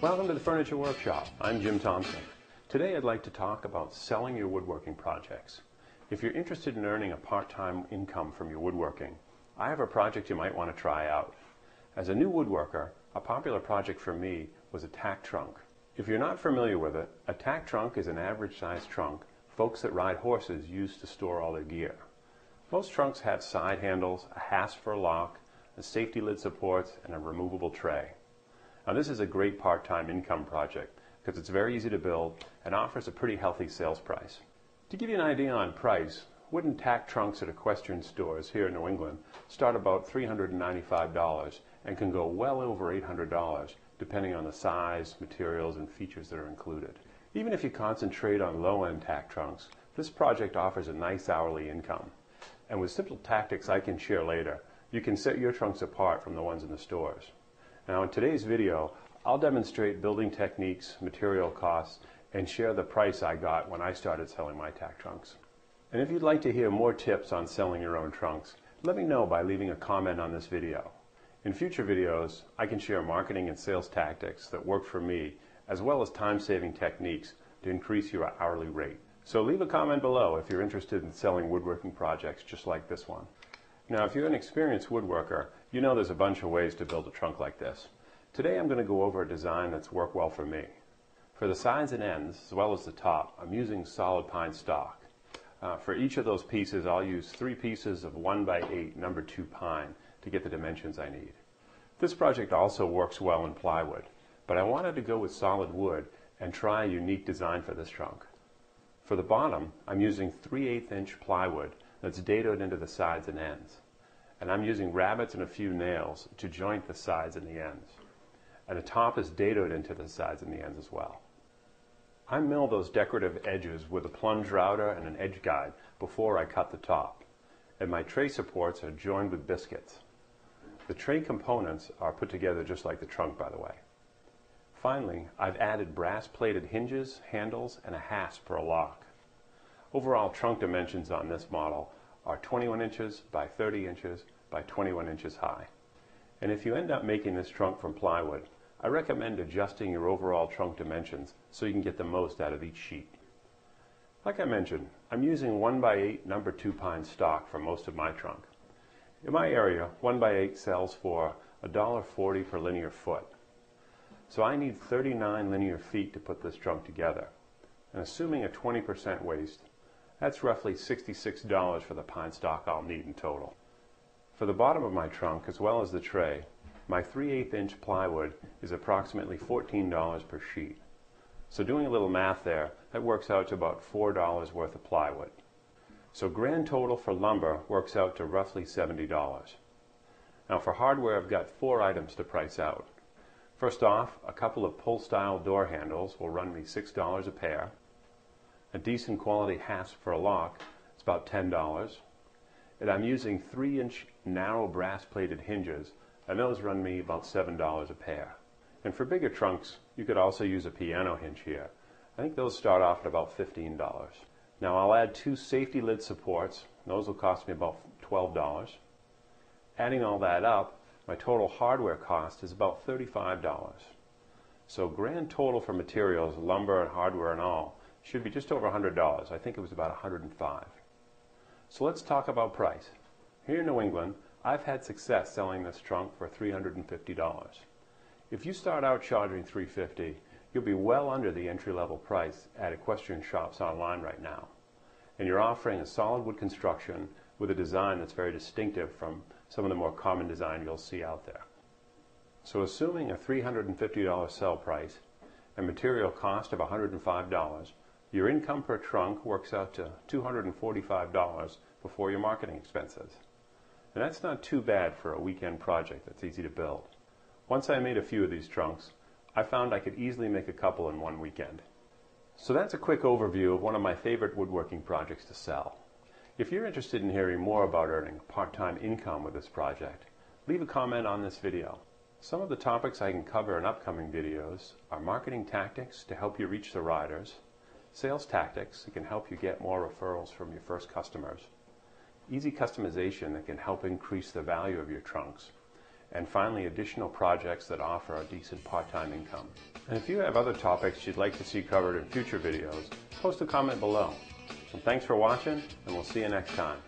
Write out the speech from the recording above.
Welcome to the Furniture Workshop. I'm Jim Thompson. Today I'd like to talk about selling your woodworking projects. If you're interested in earning a part-time income from your woodworking, I have a project you might want to try out. As a new woodworker, a popular project for me was a tack trunk. If you're not familiar with it, a tack trunk is an average-sized trunk folks that ride horses use to store all their gear. Most trunks have side handles, a hasp for a lock, a safety lid supports, and a removable tray. Now this is a great part-time income project because it's very easy to build and offers a pretty healthy sales price. To give you an idea on price, wooden tack trunks at equestrian stores here in New England start about $395 and can go well over $800 depending on the size, materials, and features that are included. Even if you concentrate on low-end tack trunks, this project offers a nice hourly income. And with simple tactics I can share later, you can set your trunks apart from the ones in the stores. Now in today's video, I'll demonstrate building techniques, material costs, and share the price I got when I started selling my tack trunks. And if you'd like to hear more tips on selling your own trunks, let me know by leaving a comment on this video. In future videos, I can share marketing and sales tactics that work for me, as well as time-saving techniques to increase your hourly rate. So leave a comment below if you're interested in selling woodworking projects just like this one. Now, if you're an experienced woodworker, you know there's a bunch of ways to build a trunk like this. Today I'm going to go over a design that's worked well for me. For the sides and ends, as well as the top, I'm using solid pine stock. For each of those pieces, I'll use 3 pieces of 1x8 number 2 pine to get the dimensions I need. This project also works well in plywood, but I wanted to go with solid wood and try a unique design for this trunk. For the bottom, I'm using 3/8 inch plywood that's dadoed into the sides and ends. And I'm using rabbets and a few nails to joint the sides and the ends. And the top is dadoed into the sides and the ends as well. I mill those decorative edges with a plunge router and an edge guide before I cut the top. And my tray supports are joined with biscuits. The tray components are put together just like the trunk, by the way. Finally, I've added brass-plated hinges, handles, and a hasp for a lock. Overall trunk dimensions on this model are 21 inches by 30 inches by 21 inches high. And if you end up making this trunk from plywood, I recommend adjusting your overall trunk dimensions so you can get the most out of each sheet. Like I mentioned, I'm using 1x8 number 2 pine stock for most of my trunk. In my area, 1x8 sells for $1.40 per linear foot. So I need 39 linear feet to put this trunk together. And assuming a 20% waste, that's roughly $66 for the pine stock I'll need in total. For the bottom of my trunk, as well as the tray, my 3/8 inch plywood is approximately $14 per sheet. So doing a little math there, that works out to about $4 worth of plywood. So grand total for lumber works out to roughly $70. Now for hardware, I've got 4 items to price out. First off, a couple of pull-style door handles will run me $6 a pair. A decent quality hasp for a lock is about $10. And I'm using 3-inch narrow brass-plated hinges, and those run me about $7 a pair. And for bigger trunks, you could also use a piano hinge here. I think those start off at about $15. Now I'll add 2 safety lid supports. Those will cost me about $12. Adding all that up, my total hardware cost is about $35. So grand total for materials, lumber and hardware and all, should be just over $100. I think it was about $105. So let's talk about price. Here in New England, I've had success selling this trunk for $350. If you start out charging $350, you'll be well under the entry-level price at equestrian shops online right now. And you're offering a solid wood construction with a design that's very distinctive from some of the more common design you'll see out there. So assuming a $350 sell price and material cost of $105, your income per trunk works out to $245 before your marketing expenses. And that's not too bad for a weekend project that's easy to build. Once I made a few of these trunks, I found I could easily make a couple in one weekend. So that's a quick overview of one of my favorite woodworking projects to sell. If you're interested in hearing more about earning part-time income with this project, leave a comment on this video. Some of the topics I can cover in upcoming videos are marketing tactics to help you reach the riders, sales tactics that can help you get more referrals from your first customers, easy customization that can help increase the value of your trunks, and finally additional projects that offer a decent part-time income. And if you have other topics you'd like to see covered in future videos, post a comment below. So thanks for watching, and we'll see you next time.